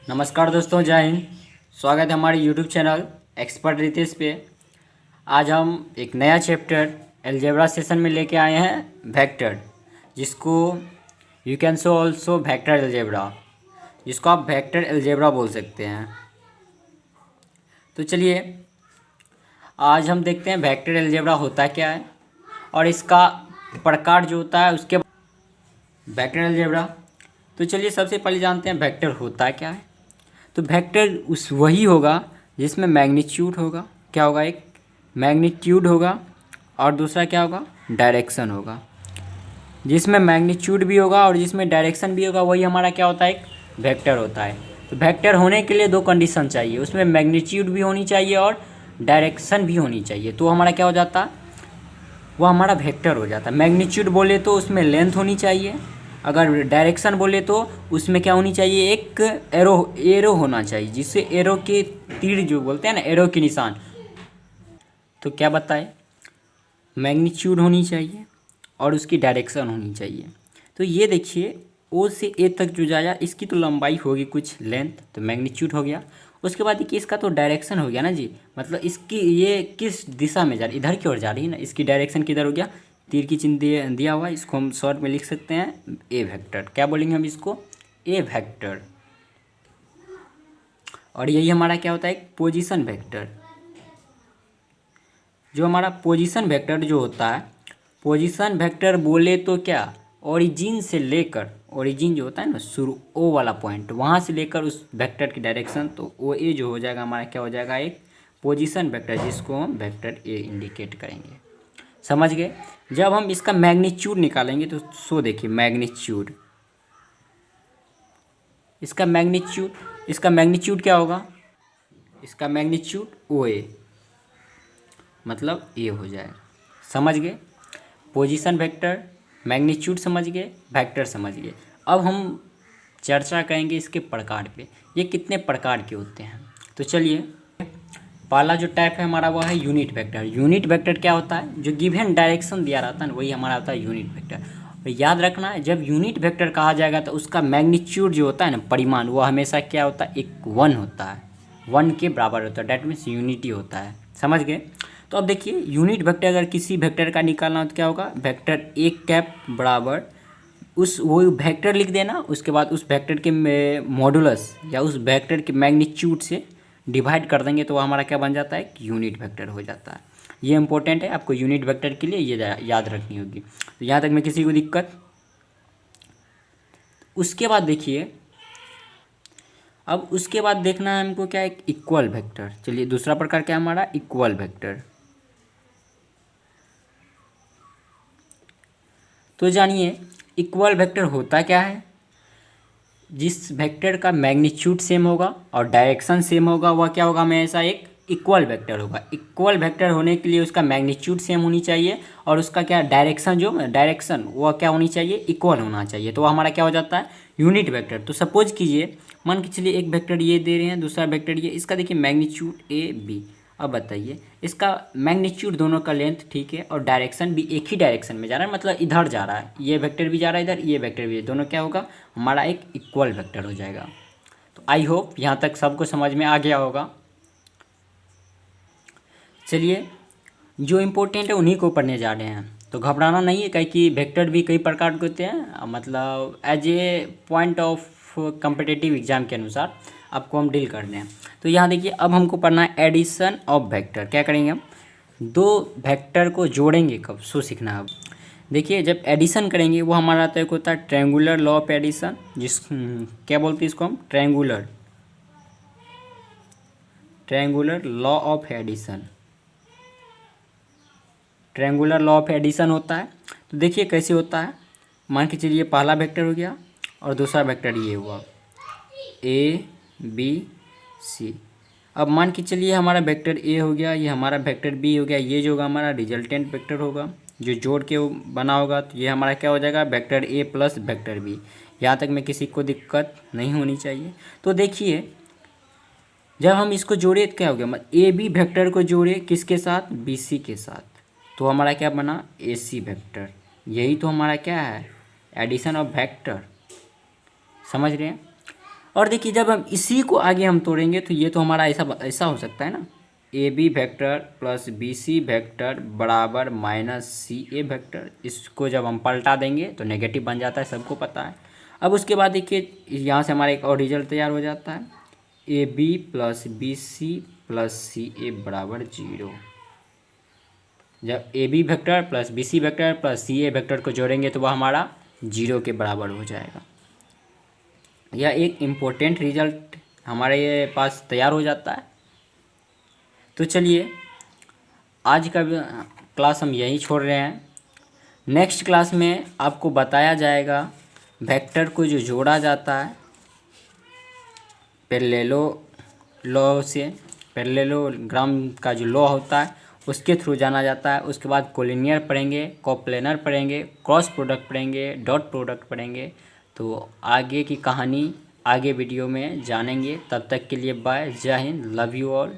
नमस्कार दोस्तों, जय हिंद। स्वागत है हमारे यूट्यूब चैनल एक्सपर्ट रितेश पे। आज हम एक नया चैप्टर अलजेब्रा सेशन में लेके आए हैं वेक्टर, जिसको you can so also vector algebra, जिसको आप वेक्टर अलजेब्रा बोल सकते हैं। तो चलिए आज हम देखते हैं वेक्टर अलजेब्रा होता क्या है और इसका प्रकार जो होता है उसके वेक्टर अलजेब्रा। तो चलिए सबसे पहले जानते हैं वेक्टर होता क्या है। तो वेक्टर वही होगा जिसमें मैग्नीट्यूड होगा। क्या होगा? एक मैग्नीट्यूड होगा और दूसरा क्या होगा? डायरेक्शन होगा। जिसमें मैग्नीट्यूड भी होगा और जिसमें डायरेक्शन भी होगा वही हमारा क्या होता है? एक वेक्टर होता है। तो वेक्टर होने के लिए दो कंडीशन चाहिए, उसमें मैग्नीट्यूड भी होनी चाहिए और डायरेक्शन भी होनी चाहिए। तो हमारा क्या हो जाता? वो हमारा वेक्टर हो जाता है। मैग्नीट्यूड बोले तो उसमें लेंथ होनी चाहिए, अगर डायरेक्शन बोले तो उसमें क्या होनी चाहिए? एक एरो होना चाहिए, जिससे एरो के तीर जो बोलते हैं ना, एरो के निशान। तो क्या बताए? मैग्नीट्यूड होनी चाहिए और उसकी डायरेक्शन होनी चाहिए। तो ये देखिए ओ से ए तक जो जाएगा इसकी तो लंबाई होगी कुछ लेंथ, तो मैग्नीट्यूड हो गया। उसके बाद देखिए इसका तो डायरेक्शन हो गया ना जी, मतलब इसकी ये किस दिशा में जा रही, इधर की ओर जा रही है ना, इसकी डायरेक्शन किधर हो गया? तीर की चिन्ह दिया हुआ है, इसको हम शॉर्ट में लिख सकते हैं ए वेक्टर। क्या बोलेंगे हम इसको? ए वेक्टर। और यही हमारा क्या होता है? एक पोजीशन वेक्टर। जो हमारा पोजीशन वेक्टर जो होता है, पोजीशन वेक्टर बोले तो क्या, ओरिजिन से लेकर, ओरिजिन जो होता है ना शुरू ओ वाला पॉइंट, वहाँ से लेकर उस वेक्टर की डायरेक्शन, तो ओ ए जो हो जाएगा हमारा क्या हो जाएगा? एक पोजीशन वेक्टर, जिसको हम वेक्टर ए इंडिकेट करेंगे। समझ गए? जब हम इसका मैग्नीट्यूड निकालेंगे तो सो देखिए मैग्नीट्यूड, इसका मैग्नीट्यूड क्या होगा? इसका मैग्नीट्यूड ओ ए, मतलब ए हो जाएगा। समझ गए? पोजीशन वेक्टर, मैग्नीट्यूड समझ गए, वेक्टर समझ गए। अब हम चर्चा करेंगे इसके प्रकार पे, ये कितने प्रकार के होते हैं। तो चलिए पहला जो टाइप है हमारा वो है यूनिट वेक्टर। यूनिट वेक्टर क्या होता है? जो गिवन डायरेक्शन दिया रहता है ना, वही हमारा होता है यूनिट वेक्टर। और याद रखना है, जब यूनिट वेक्टर कहा जाएगा तो उसका मैग्नीट्यूड जो होता है ना, परिमाण, वो हमेशा क्या होता है? एक 1 होता है, 1 के बराबर होता है। डैट मीन्स यूनिटी होता है। समझ गए? तो अब देखिए यूनिट वेक्टर अगर किसी वेक्टर का निकालना हो तो क्या होगा? वेक्टर एक कैप बराबर उस वो वेक्टर लिख देना, उसके बाद उस वेक्टर के मॉडुलस या उस वेक्टर के मैग्नीट्यूड से डिवाइड कर देंगे तो वो हमारा क्या बन जाता है? एक यूनिट वेक्टर हो जाता है। ये इंपॉर्टेंट है, आपको यूनिट वेक्टर के लिए ये याद रखनी होगी। तो यहाँ तक में किसी को दिक्कत? उसके बाद देखिए, अब उसके बाद देखना है हमको क्या? एक इक्वल वेक्टर। चलिए दूसरा प्रकार क्या है हमारा? Equal vector. तो जानिए इक्वल वेक्टर होता क्या है। जिस वेक्टर का मैग्नीट्यूड सेम होगा और डायरेक्शन सेम होगा वह क्या होगा? हमेशा एक इक्वल वेक्टर होगा। इक्वल वेक्टर होने के लिए उसका मैग्नीट्यूड सेम होनी चाहिए और उसका क्या डायरेक्शन वह क्या होनी चाहिए? इक्वल होना चाहिए। तो वह हमारा क्या हो जाता है? Unit vector. तो सपोज कीजिए, मान के चलिए एक वेक्टर ये दे रहे हैं, दूसरा वेक्टर ये, इसका देखिए मैग्नीट्यूड ए बी। अब बताइए इसका मैग्नीट्यूड दोनों का लेंथ ठीक है और डायरेक्शन भी एक ही डायरेक्शन में जा रहा है, मतलब इधर जा रहा है, ये वेक्टर भी जा रहा है इधर, ये वेक्टर भी, दोनों क्या होगा? हमारा एक इक्वल वेक्टर हो जाएगा। तो आई होप यहाँ तक सबको समझ में आ गया होगा। चलिए जो इम्पोर्टेंट है उन्हीं को पढ़ने जा रहे हैं, तो घबराना नहीं है, क्योंकि वेक्टर भी कई प्रकार के होते हैं, मतलब as a point of competitive exam के अनुसार आपको हम डील कर रहे हैं। तो यहाँ देखिए अब हमको पढ़ना है एडिशन ऑफ वेक्टर। क्या करेंगे हम? दो वेक्टर को जोड़ेंगे कब, सो सीखना है। अब देखिए जब एडिशन करेंगे वो हमारा तो एक होता है ट्रायंगुलर लॉ ऑफ एडिशन, क्या बोलते हैं इसको हम? Triangular law of addition. Triangular law of addition होता है। तो देखिए कैसे होता है। मान के चलिए पहला वेक्टर हो गया और दूसरा वेक्टर ये हुआ ए बी सी। अब मान के चलिए हमारा वेक्टर ए हो गया, ये हमारा वेक्टर बी हो गया, ये जो होगा हमारा रिजल्टेंट वेक्टर होगा जो जोड़ के बना होगा, तो ये हमारा क्या हो जाएगा? Vector A plus vector B. यहाँ तक में किसी को दिक्कत नहीं होनी चाहिए। तो देखिए जब हम इसको जोड़े तो क्या हो गया? ए बी वेक्टर को जोड़े किसके साथ? बी सी के साथ, तो हमारा क्या बना? A C vector. यही तो हमारा क्या है? Addition of vector. समझ रहे हैं? और देखिए जब हम इसी को आगे हम तोड़ेंगे तो ये तो हमारा ऐसा हो सकता है ना, A B vector plus B C vector बराबर माइनस सी ए वेक्टर। इसको जब हम पलटा देंगे तो नेगेटिव बन जाता है, सबको पता है। अब उसके बाद देखिए यहाँ से हमारा एक और रिजल्ट तैयार हो जाता है, A B plus B C plus C A बराबर 0। जब A B vector plus B C vector plus C A vector को जोड़ेंगे तो वह हमारा 0 के बराबर हो जाएगा। यह एक इम्पोर्टेंट रिजल्ट हमारे पास तैयार हो जाता है। तो चलिए आज का क्लास हम यहीं छोड़ रहे हैं। नेक्स्ट क्लास में आपको बताया जाएगा वेक्टर को जो जोड़ा जाता है पैरेललोग्राम का जो लॉ होता है उसके थ्रू जाना जाता है। उसके बाद कोलिनियर पढ़ेंगे, कोप्लेनर पढ़ेंगे, क्रॉस प्रोडक्ट पढ़ेंगे, डॉट प्रोडक्ट पढ़ेंगे। तो आगे की कहानी आगे वीडियो में जानेंगे। तब तक के लिए बाय, जय हिंद, लव यू ऑल।